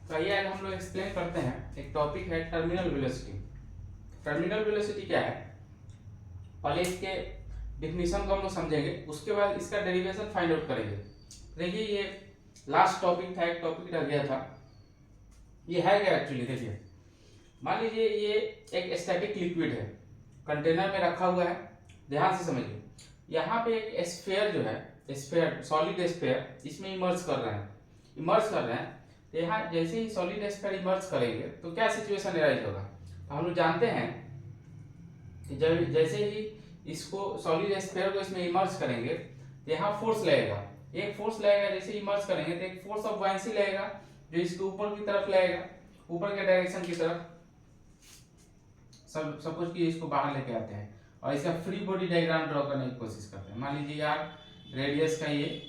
तो आइए आज हम लोग एक्सप्लेन करते हैं। एक टॉपिक है टर्मिनल वेलोसिटी। टर्मिनल वेलोसिटी क्या है, पहले इसके डिफिनीशन को हम लोग समझेंगे, उसके बाद इसका डेरिवेशन फाइंड आउट करेंगे। देखिए ये लास्ट टॉपिक था, एक टॉपिक रह गया था। ये है क्या एक्चुअली, देखिए मान लीजिए ये एक स्टैटिक लिक्विड है, कंटेनर में रखा हुआ है। ध्यान से समझिए, यहाँ पे एक स्फीयर जो है, स्फीयर सॉलिड स्फीयर इसमें इमर्ज कर रहे हैं। तो यहाँ जैसे ही सॉलिड स्फीयर इमर्ज करेंगे तो क्या सिचुएशन एराइज होगा। तो हम लोग जानते हैं कि जब जैसे ही इसको सॉलिड स्फीयर को इसमें इमर्ज करेंगे तो यहाँ फोर्स लगेगा, एक फोर्स लगेगा। जैसे इमर्ज करेंगे तो एक फोर्स ऑफ बुयांसी लगेगा जो इसके ऊपर की तरफ लगेगा, ऊपर के डायरेक्शन की तरफ। सपोज कि इसको बाहर लेके आते हैं और इसका फ्री बॉडी डायग्राम ड्रॉ करने की कोशिश करते हैं। मान लीजिए यार रेडियस का ये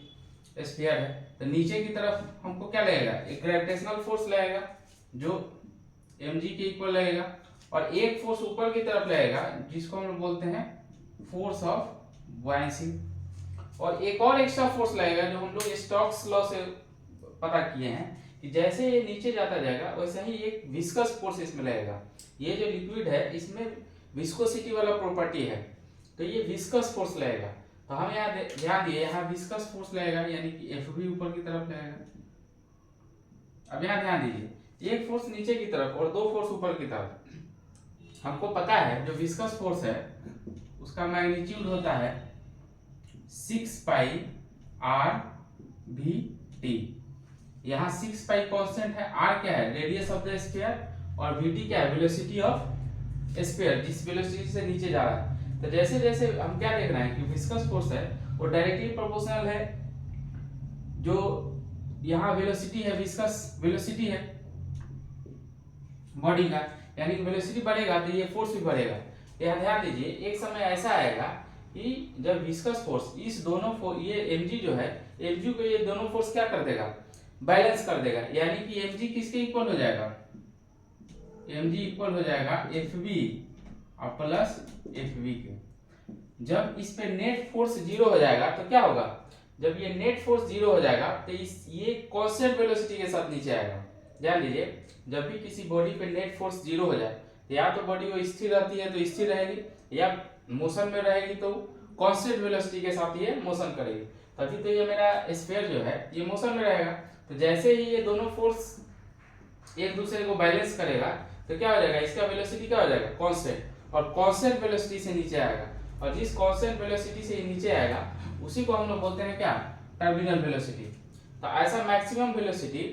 स्फीयर है, तो नीचे की तरफ हमको क्या लगेगा, एक ग्रेविटेशनल फोर्स लगेगा जो mg के इक्वल लगेगा, और एक फोर्स ऊपर की तरफ लगेगा जिसको हम लोग बोलते हैं फोर्स ऑफ बुयांसी, और एक और एक्स्ट्रा फोर्स लगेगा जो हम लोग स्टोक्स लॉ से पता किए हैं कि जैसे ये नीचे जाता जाएगा वैसे ही एक विस्कस फोर्स इसमें लगेगा। ये जो लिक्विड है इसमें विस्कोसिटी वाला प्रॉपर्टी है, तो ये विस्कस फोर्स लगेगा। तो हम यहाँ ध्यान दिए, यहाँ विस्कस फोर्स लगेगा यानी कि Fb ऊपर की तरफ लगेगा। अब यहाँ ध्यान दीजिए, एक फोर्स नीचे की तरफ और दो फोर्स ऊपर की तरफ। हमको पता है जो विस्कस फोर्स है उसका मैग्नीट्यूड होता है 6 पाई आर वी टी। यहाँ 6 पाई कांस्टेंट है, आर क्या है रेडियस ऑफ द स्फीयर, और वी टी क्या है वेलोसिटी ऑफ स्फीयर, जिस वेलोसिटी से नीचे जा रहा है। तो जैसे जैसे हम क्या देख रहे हैं कि विस्कस फोर्स है वो डायरेक्टली प्रोपोर्शनल है जो यहाँ वेलोसिटी है, विस्कस वेलोसिटी है बॉडी का, यानी कि वेलोसिटी बढ़ेगा तो ये फोर्स भी बढ़ेगा। यहाँ ध्यान दीजिए, एक समय ऐसा आएगा कि जब विस्कस फोर्स इस दोनों ये mg जो है, mg को ये दोनों फोर्स क्या कर देगा, बैलेंस कर देगा, यानी कि mg किसके इक्वल हो जाएगा, mg इक्वल हो जाएगा fb और प्लस fv के। जब इस पे नेट फोर्स जीरो हो जाएगा तो क्या होगा, जब ये नेट फोर्स जीरो हो जाएगा तो ये कांस्टेंट वेलोसिटी के साथ नीचे आएगा। ध्यान दीजिए, जब भी किसी बॉडी पे नेट फोर्स जीरो हो जाए तो या तो बॉडी वो स्थिर रहती है तो स्थिर रहेगी, या मोशन में रहेगी तो कांस्टेंट वेलोसिटी के साथ ये मोशन करेगी, तभी तो ये मेरा स्फीयर जो है ये मोशन में रहेगा। तो जैसे ही ये दोनों फोर्स एक दूसरे को बैलेंस करेगा तो क्या हो जाएगा, इसका वेलोसिटी क्या हो जाएगा कांस्टेंट, और कांस्टेंट वेलोसिटी से नीचे आएगा, और जिस कांस्टेंट वेलोसिटी से नीचे आएगा उसी को हम लोग बोलते हैं क्या, टर्मिनल वेलोसिटी। तो ऐसा मैक्सिमम वेलोसिटी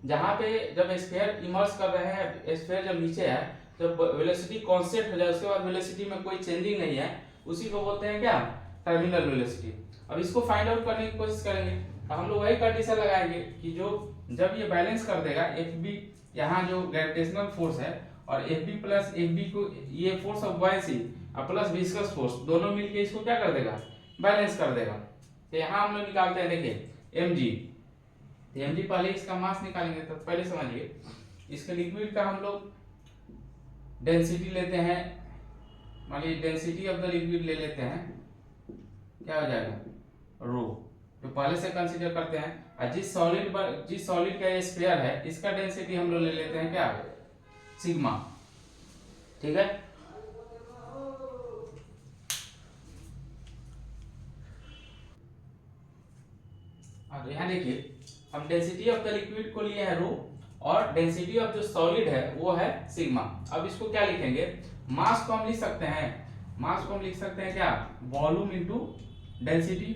जहां पे जब स्फीयर इमर्ज कर रहे हैं, स्फीयर जब नीचे है तो वेलोसिटी कांस्टेंट हो जाए, उसके बाद वेलोसिटी में कोई चेंजिंग नहीं है, उसी को बोलते हैं क्या, टर्मिनल वेलोसिटी। अब इसको फाइंड आउट करने की कोशिश करेंगे तो हम लोग वही कंडीशन लगाएंगे कि जो जब ये बैलेंस कर देगा Fb, यहाँ जो ग्रेविटेशनल फोर्स है, और Fb प्लस Fb को ये फोर्स ऑफ बुयांसी और प्लस विस्कस फोर्स दोनों मिलके इसको क्या कर देगा, बैलेंस कर देगा। तो यहाँ हम लोग निकालते हैं, देखिए mg, तो mg पहले इसका मास निकालेंगे। तो पहले समझिए, इसके लिक्विड का हम लोग डेंसिटी लेते हैं, मान लीजिए डेंसिटी ऑफ द लिक्विड ले लेते हैं, क्या हो जाएगा रो, तो पहले से कंसीडर करते हैं। और जिस सॉलिड का ये स्फीयर है इसका डेंसिटी हम लोग ले लेते हैं क्या, सिग्मा। ठीक है, अब यहाँ देखिए हम डेंसिटी ऑफ द लिक्विड को लिए हैं रो, और डेंसिटी ऑफ जो सॉलिड है वो है सिग्मा। अब इसको क्या लिखेंगे, मास को हम लिख सकते हैं, मास को हम लिख सकते हैं क्या, वॉल्यूम इनटू डेंसिटी।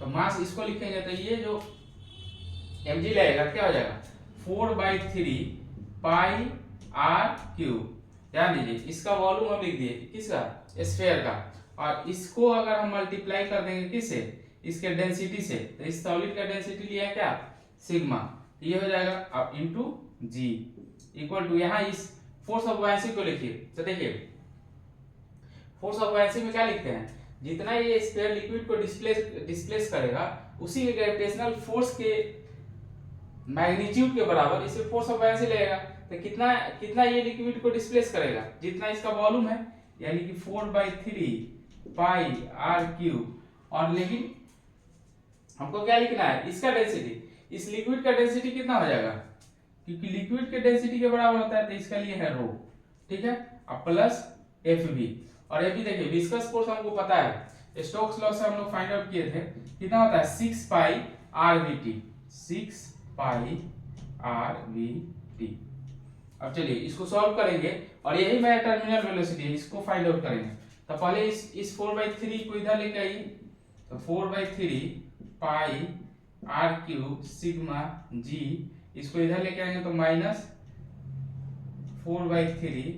तो मास इसको लिखेंगे तो ये जो mg लगेगा क्या हो जाएगा 4/3 पाई आर क्यूब। ध्यान दीजिए, इसका वॉल्यूम हम लिख दिए किसका, स्फीयर का, और इसको अगर हम मल्टीप्लाई कर देंगे किससे, इसके डेंसिटी से, तो इस सॉलिड का डेंसिटी लिया है क्या, सिग्मा, ये हो जाएगा। अब इनटू जी इक्वल टू, यहाँ इस फोर्स ऑफ बुयांसी को लिखिए। तो देखिए फोर्स ऑफ बुयांसी में क्या लिखते हैं, जितना ये स्फीयर लिक्विड को डिस्प्लेस करेगा उसी के ग्रेविटेशनल फोर्स के मैग्नीट्यूड के बराबर इसे फोर्स ऑफ बुयांसी लगेगा। तो कितना कितना ये लिक्विड को डिस्प्लेस करेगा, जितना इसका वॉल्यूम है, यानी कि 4/3 पाई आर क्यूब। और लेकिन हमको क्या लिखना है, इसका डेंसिटी, इस लिक्विड का डेंसिटी कितना हो जाएगा, क्योंकि लिक्विड के डेंसिटी के बराबर होता है तो इसका लिए है रो, ठीक है। अब प्लस एफ बी, और ये भी देखिए विस्कस फोर्स हमको पता है, स्टोक्स लॉ से हम लोग फाइंड आउट किए थे, कितना होता है 6 pi R V T, 6 pi R V T. अब चलिए इसको सॉल्व करेंगे और यही मेरा टर्मिनल वेलोसिटी है, इसको फाइंड आउट करेंगे। तो पहले इस 4/3 को इधर लेके आइए, तो 4/3 पाई आर क्यूब सिग्मा जी, इसको इधर लेके आएंगे तो माइनस 4/3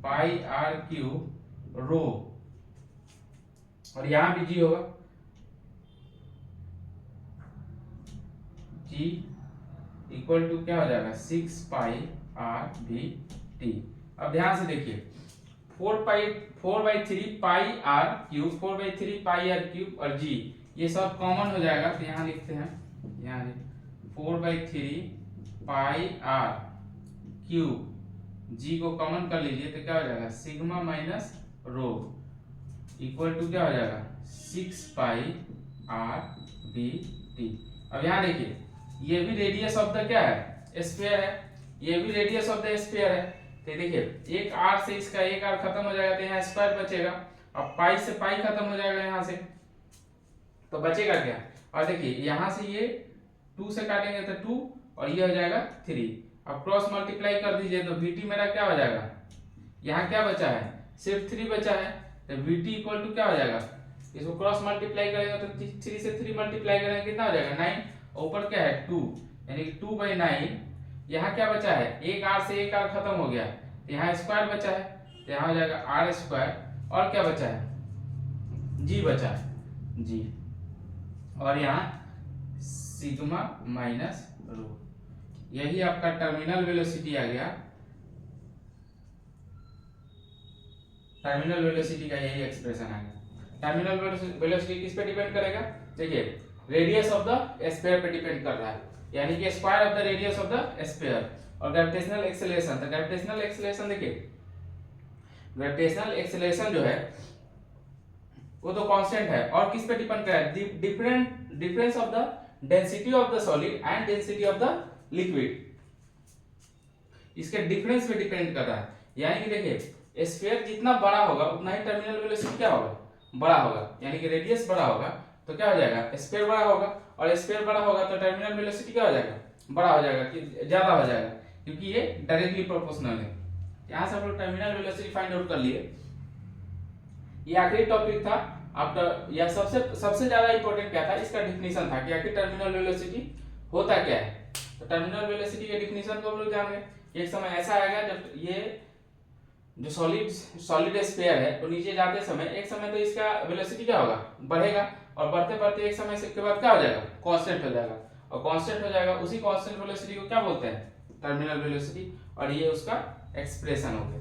पाई आर क्यूब रो, और यहां भी जी होगा, जी इक्वल टू क्या हो जाएगा 6 पाई आर वी टी। अब ध्यान से देखिए 4/3 pi R cube, 4/3 pi R cube और जी ये सब कॉमन हो जाएगा, तो यहाँ लिखते हैं, यहाँ 4/3 पाई आर क्यूब, जी को कॉमन कर लीजिए तो क्या हो जाएगा sigma minus rho equal to क्या हो जाएगा 6 पाई आर वी टी। अब यहाँ देखिए ये भी रेडियस ऑफ द क्या है स्फीयर है, ये भी रेडियस ऑफ द स्फीयर है, तो देखिए एक आर से इसका एक आर खत्म हो जाएगा तो यहाँ स्क्वायर बचेगा, अब पाई से पाई खत्म हो जाएगा यहाँ से, तो बचेगा क्या, और देखिए यहाँ से ये 2 से काटेंगे तो 2 और ये हो जाएगा 3, अब क्रॉस मल्टीप्लाई कर दीजिए तो VT मेरा क्या हो जाएगा, यहाँ क्या बचा है सिर्फ 3 बचा है, तो VT इक्वल टू क्या हो जाएगा, इसको क्रॉस मल्टीप्लाई करेंगे तो 3 से 3 मल्टीप्लाई करेंगे कितना हो जाएगा 9, ऊपर क्या है 2, यानी कि 2/9, यहाँ क्या बचा है एक आर से एक आर खत्म हो गया, तो यहाँ स्क्वायर बचा है, तो यहाँ हो जाएगा आर स्क्वायर, और क्या बचा है जी बचा है जी, और यहाँ सिग्मा माइनस रो, यही आपका टर्मिनल वेलोसिटी आ गया, टर्मिनल वेलोसिटी का यही एक्सप्रेशन आ गया। टर्मिनल वेलोसिटी किस पे डिपेंड करेगा, देखिए रेडियस ऑफ द स्फीयर पे डिपेंड कर रहा है, यानी कि square of the radius of the sphere, और ग्रेविटेशनल एक्सेलरेशन, तो ग्रेविटेशनल एक्सेलरेशन देखिए ग्रेविटेशनल एक्सेलरेशन जो है वो तो कांस्टेंट है, और किस पे डिपेंड कर रहा है difference of the density of the solid and density of the liquid, इसके डिफरेंस पे डिपेंड कर रहा है, यानी कि देखिए स्फीयर जितना बड़ा होगा उतना ही टर्मिनल वेलोसिटी क्या होगा बड़ा होगा, यानी कि रेडियस बड़ा होगा तो क्या हो जाएगा स्फीयर बड़ा होगा, और स्फीयर बड़ा होगा तो टर्मिनल वेलोसिटी क्या हो जाएगा बड़ा हो जाएगा कि ज्यादा हो जाएगा, क्योंकि ये डायरेक्टली प्रोपोर्शनल है। यहाँ से हम लोग टर्मिनल वेलोसिटी फाइंड आउट कर लिए। ये आखिरी टॉपिक था आपका, यह सबसे ज्यादा इंपॉर्टेंट क्या था, इसका डिफिनीशन था कि आखिर टर्मिनल वेलोसिटी होता क्या है। तो टर्मिनल वेलोसिटी के डिफिनीशन को हम लोग जान गए। एक समय ऐसा आएगा जब ये जो सॉलिड स्फीयर है तो नीचे जाते समय एक समय तो इसका वेलोसिटी क्या होगा बढ़ेगा, और बढ़ते बढ़ते एक समय के बाद क्या हो जाएगा कांस्टेंट हो जाएगा, और कांस्टेंट हो जाएगा, उसी कांस्टेंट वेलोसिटी को क्या बोलते हैं टर्मिनल वेलोसिटी, और ये उसका एक्सप्रेशन हो गया।